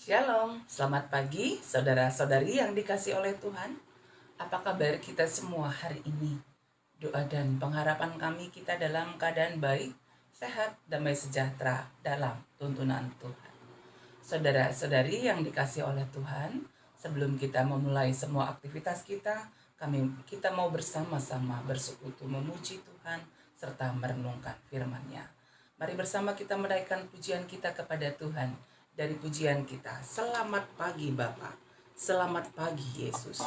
Shalom, selamat pagi saudara-saudari yang dikasih oleh Tuhan. Apa kabar kita semua hari ini? Doa dan pengharapan kami kita dalam keadaan baik, sehat, damai sejahtera dalam tuntunan Tuhan. Saudara-saudari yang dikasih oleh Tuhan, sebelum kita memulai semua aktivitas kita mau bersama-sama bersekutu memuji Tuhan serta merenungkan firman-Nya. Mari bersama kita menaikkan pujian kita kepada Tuhan. Dari pujian kita, selamat pagi Bapa, selamat pagi Yesus,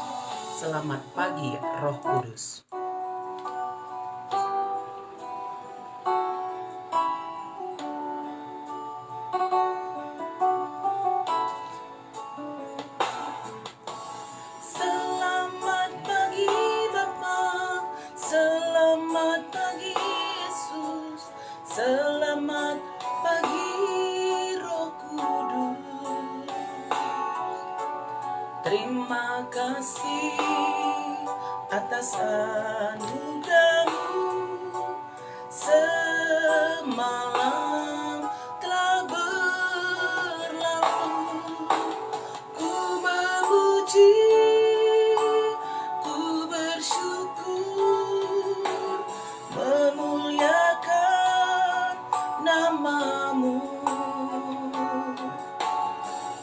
selamat pagi Roh Kudus. Selamat pagi Bapa, selamat pagi Yesus, selamat pagi Roh Kudus. Terima kasih atas anugerah-Mu, semalam telah berlalu. Ku memuji, ku bersyukur, memuliakan nama-Mu,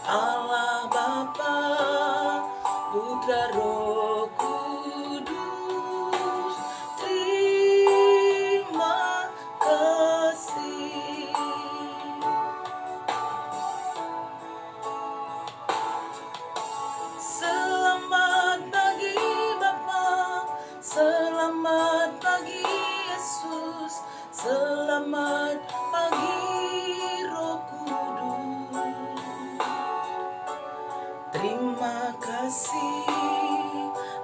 Allah Bapa, Putra Roh Kudus. Terima kasih. Selamat pagi Bapa, selamat pagi Yesus, selamat pagi Roh Kudus. Terima kasih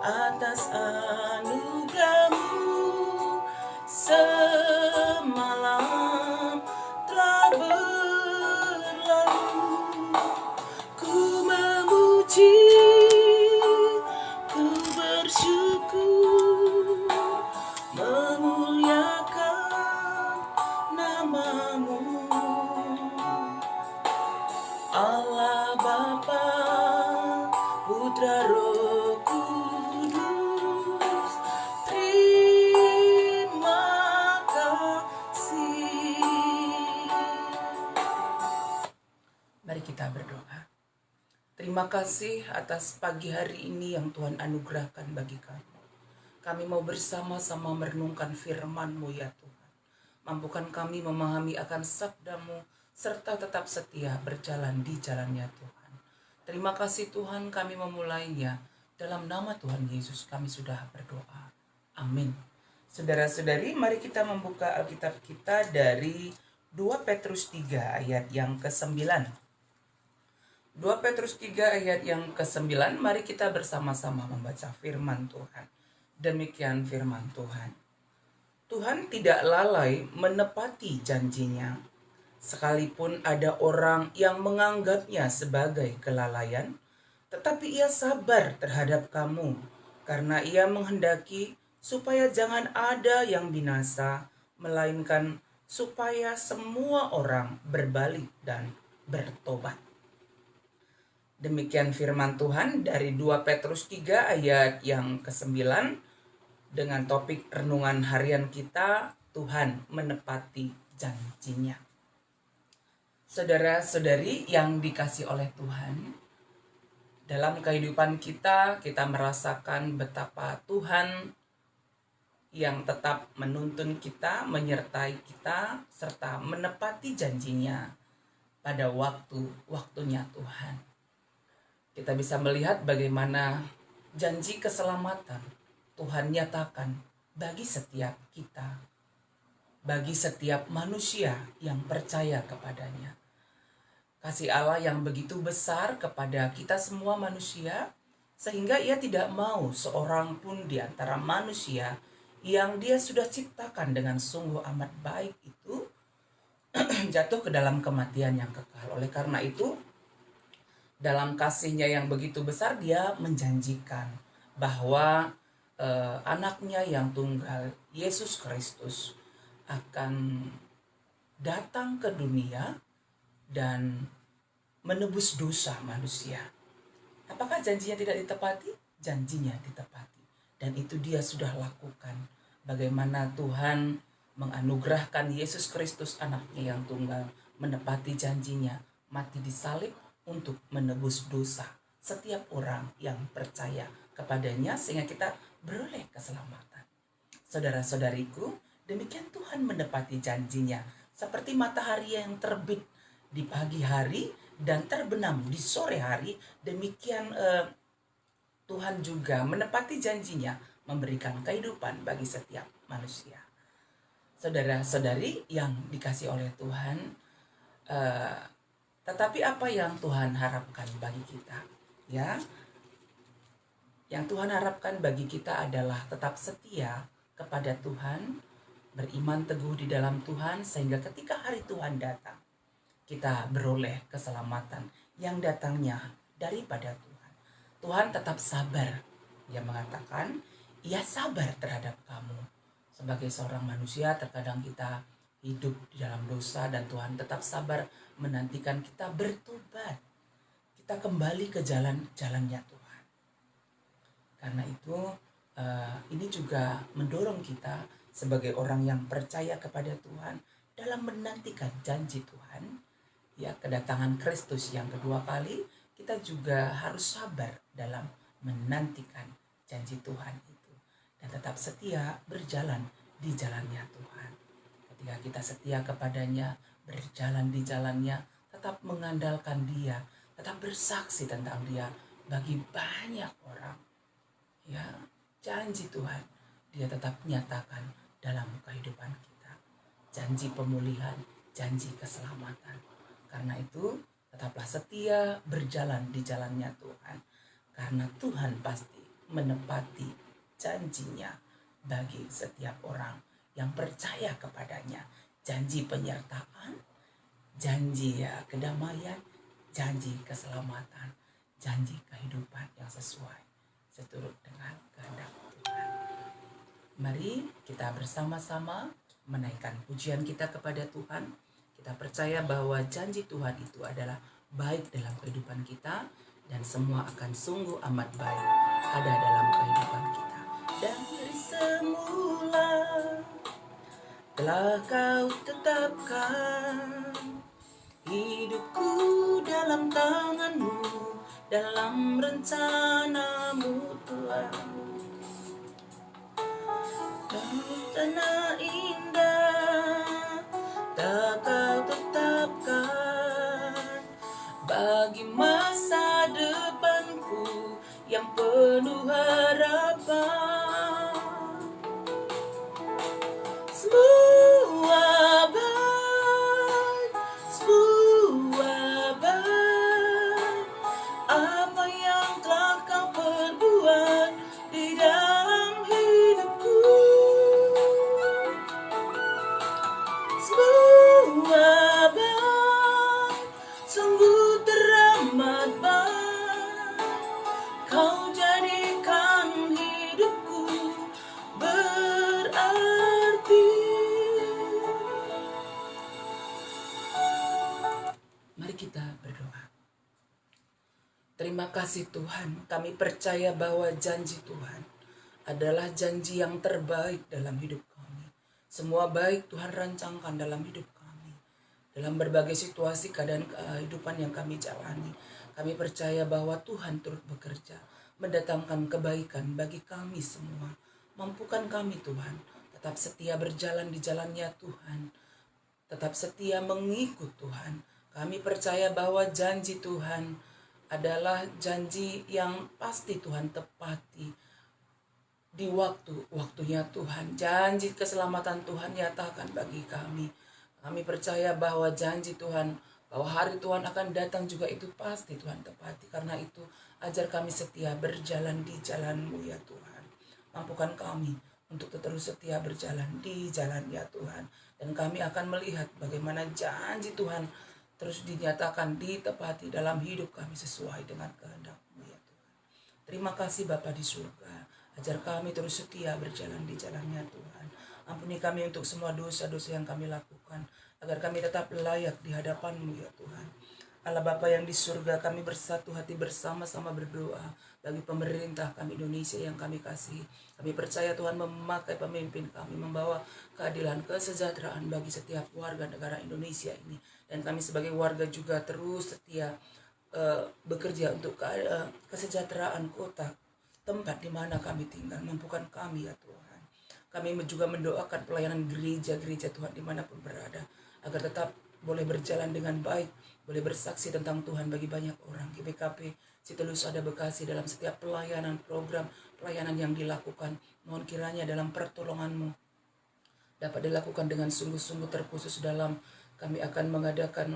atas anugerah-Mu, semalam telah berlalu. Ku memuji, ku bersyukur, memuliakan nama-Mu, Allah Bapa, Putra Roh Kudus. Terima kasih. Mari kita berdoa. Terima kasih atas pagi hari ini yang Tuhan anugerahkan bagi kami. Kami mau bersama-sama merenungkan firman-Mu ya Tuhan. Mampukan kami memahami akan sabda-Mu, serta tetap setia berjalan di jalan-Nya Tuhan. Terima kasih Tuhan, kami memulainya. Dalam nama Tuhan Yesus kami sudah berdoa. Amin. Saudara-saudari, mari kita membuka Alkitab kita dari 2 Petrus 3 ayat yang ke-9. 2 Petrus 3 ayat yang ke-9, mari kita bersama-sama membaca firman Tuhan. Demikian firman Tuhan. Tuhan tidak lalai menepati janjinya, sekalipun ada orang yang menganggapnya sebagai kelalaian, tetapi ia sabar terhadap kamu, karena ia menghendaki supaya jangan ada yang binasa, melainkan supaya semua orang berbalik dan bertobat. Demikian firman Tuhan dari 2 Petrus 3 ayat yang ke-9 dengan topik renungan harian kita, Tuhan menepati janjinya. Saudara-saudari yang dikasih oleh Tuhan, dalam kehidupan kita merasakan betapa Tuhan yang tetap menuntun kita, menyertai kita, serta menepati janjinya pada waktu-waktunya Tuhan. Kita bisa melihat bagaimana janji keselamatan Tuhan nyatakan bagi setiap kita, bagi setiap manusia yang percaya kepadanya. Kasih Allah yang begitu besar kepada kita semua manusia, sehingga ia tidak mau seorang pun di antara manusia yang dia sudah ciptakan dengan sungguh amat baik itu jatuh ke dalam kematian yang kekal. Oleh karena itu, dalam kasih-Nya yang begitu besar, dia menjanjikan bahwa anaknya yang tunggal, Yesus Kristus, akan datang ke dunia dan menebus dosa manusia. Apakah janjinya tidak ditepati? Janjinya ditepati. Dan itu dia sudah lakukan. Bagaimana Tuhan menganugerahkan Yesus Kristus anaknya yang tunggal, menepati janjinya, mati di salib untuk menebus dosa setiap orang yang percaya kepadanya, sehingga kita beroleh keselamatan. Saudara-saudariku, demikian Tuhan menepati janjinya, seperti matahari yang terbit di pagi hari dan terbenam di sore hari. Demikian Tuhan juga menepati janjinya memberikan kehidupan bagi setiap manusia. Saudara-saudari yang dikasih oleh Tuhan, tetapi apa yang Tuhan harapkan bagi kita? Ya, yang Tuhan harapkan bagi kita adalah tetap setia kepada Tuhan, beriman teguh di dalam Tuhan, sehingga ketika hari Tuhan datang, kita beroleh keselamatan yang datangnya daripada Tuhan. Tuhan tetap sabar. Dia mengatakan, Ia sabar terhadap kamu. Sebagai seorang manusia, terkadang kita hidup di dalam dosa dan Tuhan tetap sabar menantikan kita bertobat. Kita kembali ke jalan-jalannya Tuhan. Karena itu ini juga mendorong kita sebagai orang yang percaya kepada Tuhan dalam menantikan janji Tuhan. Ya, kedatangan Kristus yang kedua kali, kita juga harus sabar dalam menantikan janji Tuhan itu. Dan tetap setia berjalan di jalannya Tuhan. Ketika kita setia kepadanya, berjalan di jalannya, tetap mengandalkan Dia, tetap bersaksi tentang Dia bagi banyak orang. Ya, janji Tuhan Dia tetap nyatakan dalam kehidupan kita. Janji pemulihan, janji keselamatan. Karena itu tetaplah setia berjalan di jalannya Tuhan. Karena Tuhan pasti menepati janjinya bagi setiap orang yang percaya kepadanya. Janji penyertaan, janji kedamaian, janji keselamatan, janji kehidupan yang sesuai seturut dengan kehendak Tuhan. Mari kita bersama-sama menaikkan pujian kita kepada Tuhan. Kita percaya bahwa janji Tuhan itu adalah baik dalam kehidupan kita, dan semua akan sungguh amat baik ada dalam kehidupan kita. Dari semula telah Kau tetapkan hidupku dalam tangan-Mu, dalam rencana-Mu Tuhan. Tanah indah tak Kau tetapkan bagi masa depanku yang penuh harapan. Semua baik, semua baik, apa yang telah Kau perbuat di dalam hidupku. Semua baik, sungguh teramat baik, Kau jadikan hidupku berarti. Mari kita berdoa. Terima kasih Tuhan, kami percaya bahwa janji Tuhan adalah janji yang terbaik dalam hidup kami. Semua baik Tuhan rancangkan dalam hidup kami. Dalam berbagai situasi keadaan kehidupan yang kami jalani, kami percaya bahwa Tuhan turut bekerja, mendatangkan kebaikan bagi kami semua. Mampukan kami Tuhan, tetap setia berjalan di jalannya Tuhan. Tetap setia mengikut Tuhan. Kami percaya bahwa janji Tuhan adalah janji yang pasti Tuhan tepati di waktunya Tuhan. Janji keselamatan Tuhan nyatakan bagi kami. Kami percaya bahwa janji Tuhan, bahwa hari Tuhan akan datang juga itu pasti Tuhan tepati. Karena itu ajar kami setia berjalan di jalan-Mu ya Tuhan. Mampukan kami untuk terus setia berjalan di jalan ya Tuhan. Dan kami akan melihat bagaimana janji Tuhan terus dinyatakan, ditepati dalam hidup kami sesuai dengan kehendak-Mu ya Tuhan. Terima kasih Bapa di surga. Ajar kami terus setia berjalan di jalannya Tuhan. Ampuni kami untuk semua dosa-dosa yang kami lakukan, agar kami tetap layak di hadapan-Mu ya Tuhan. Allah Bapa yang di surga, kami bersatu hati bersama-sama berdoa bagi pemerintah kami Indonesia yang kami kasihi. Kami percaya Tuhan memakai pemimpin kami, membawa keadilan, kesejahteraan bagi setiap warga negara Indonesia ini. Dan kami sebagai warga juga terus setia bekerja untuk kesejahteraan kota, tempat di mana kami tinggal. Mampukan kami ya Tuhan. Kami juga mendoakan pelayanan gereja-gereja Tuhan dimanapun berada, agar tetap boleh berjalan dengan baik, boleh bersaksi tentang Tuhan bagi banyak orang. GBKP Situlusada Bekasi dalam setiap pelayanan, program pelayanan yang dilakukan, mohon kiranya dalam pertolongan-Mu dapat dilakukan dengan sungguh-sungguh terkhusus dalam kami akan mengadakan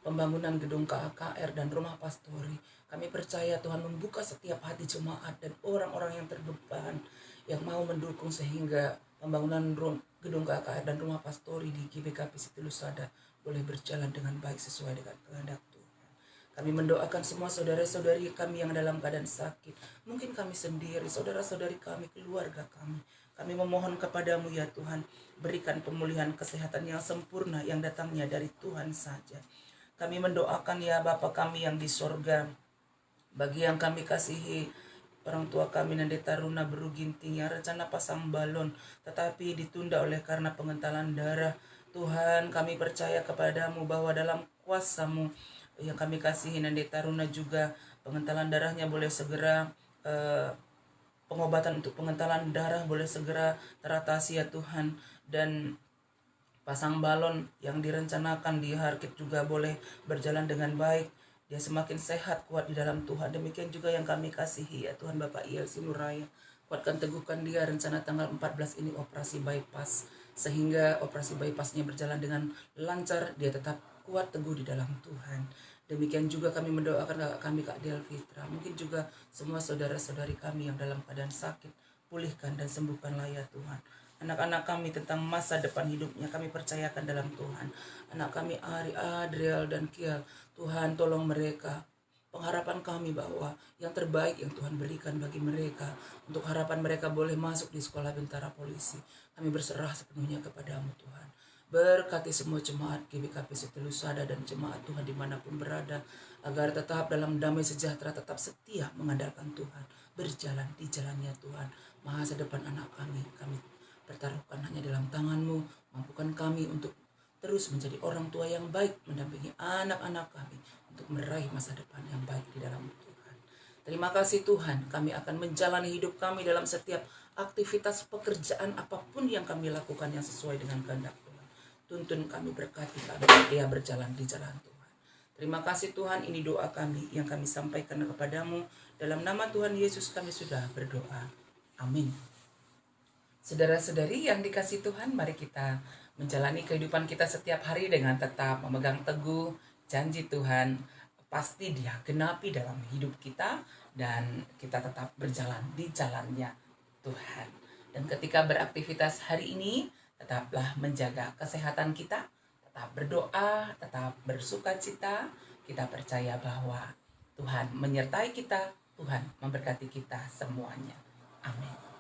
pembangunan gedung KKR dan rumah pastori. Kami percaya Tuhan membuka setiap hati jemaat dan orang-orang yang terbeban yang mau mendukung sehingga pembangunan gedung KKR dan rumah pastori di GBKP Situlusada boleh berjalan dengan baik sesuai dengan kehendak Tuhan. Kami mendoakan semua saudara-saudari kami yang dalam keadaan sakit. Mungkin kami sendiri, saudara-saudari kami, keluarga kami. Kami memohon kepadamu ya Tuhan, berikan pemulihan kesehatan yang sempurna yang datangnya dari Tuhan saja. Kami mendoakan ya Bapa kami yang di sorga, bagi yang kami kasihi, orang tua kami Nande Taruna Beru Ginting yang rencana pasang balon tetapi ditunda oleh karena pengentalan darah. Tuhan, kami percaya kepadamu bahwa dalam kuasa-Mu yang kami kasihi Nande Taruna juga pengentalan darahnya boleh segera pengobatan untuk pengentalan darah boleh segera teratasi ya Tuhan, dan pasang balon yang direncanakan di Harkit juga boleh berjalan dengan baik. Dia semakin sehat, kuat di dalam Tuhan. Demikian juga yang kami kasihi ya Tuhan Bapak Yelsi Nuraya. Kuatkan, teguhkan dia, rencana tanggal 14 ini operasi bypass. Sehingga operasi bypassnya berjalan dengan lancar, dia tetap kuat teguh di dalam Tuhan. Demikian juga kami mendoakan kakak kami Kak Del Fitra. Mungkin juga semua saudara-saudari kami yang dalam keadaan sakit, pulihkan dan sembuhkanlah ya Tuhan. Anak-anak kami tentang masa depan hidupnya kami percayakan dalam Tuhan. Anak kami Ari, Adriel, dan Kiel, Tuhan tolong mereka. Pengharapan kami bahwa yang terbaik yang Tuhan berikan bagi mereka, untuk harapan mereka boleh masuk di sekolah bintara polisi. Kami berserah sepenuhnya kepadamu Tuhan. Berkati semua jemaat GBKP Situlusada dan jemaat Tuhan dimanapun berada, agar tetap dalam damai sejahtera, tetap setia mengandalkan Tuhan, berjalan di jalannya Tuhan. Masa depan anak kami pertaruhkan hanya dalam tangan-Mu. Mampukan kami untuk terus menjadi orang tua yang baik, mendampingi anak-anak kami untuk meraih masa depan yang baik di dalam Tuhan. Terima kasih Tuhan, kami akan menjalani hidup kami dalam setiap aktivitas pekerjaan apapun yang kami lakukan yang sesuai dengan kehendak Tuhan. Tuntun kami, berkati kami, dia berjalan di jalan Tuhan. Terima kasih Tuhan, ini doa kami yang kami sampaikan kepadamu. Dalam nama Tuhan Yesus kami sudah berdoa. Amin. Saudara-saudari yang dikasih Tuhan, mari kita menjalani kehidupan kita setiap hari dengan tetap memegang teguh janji Tuhan. Pasti dia genapi dalam hidup kita dan kita tetap berjalan di jalannya Tuhan. Dan ketika beraktivitas hari ini, tetaplah menjaga kesehatan kita, tetap berdoa, tetap bersukacita. Kita percaya bahwa Tuhan menyertai kita, Tuhan memberkati kita semuanya. Amin.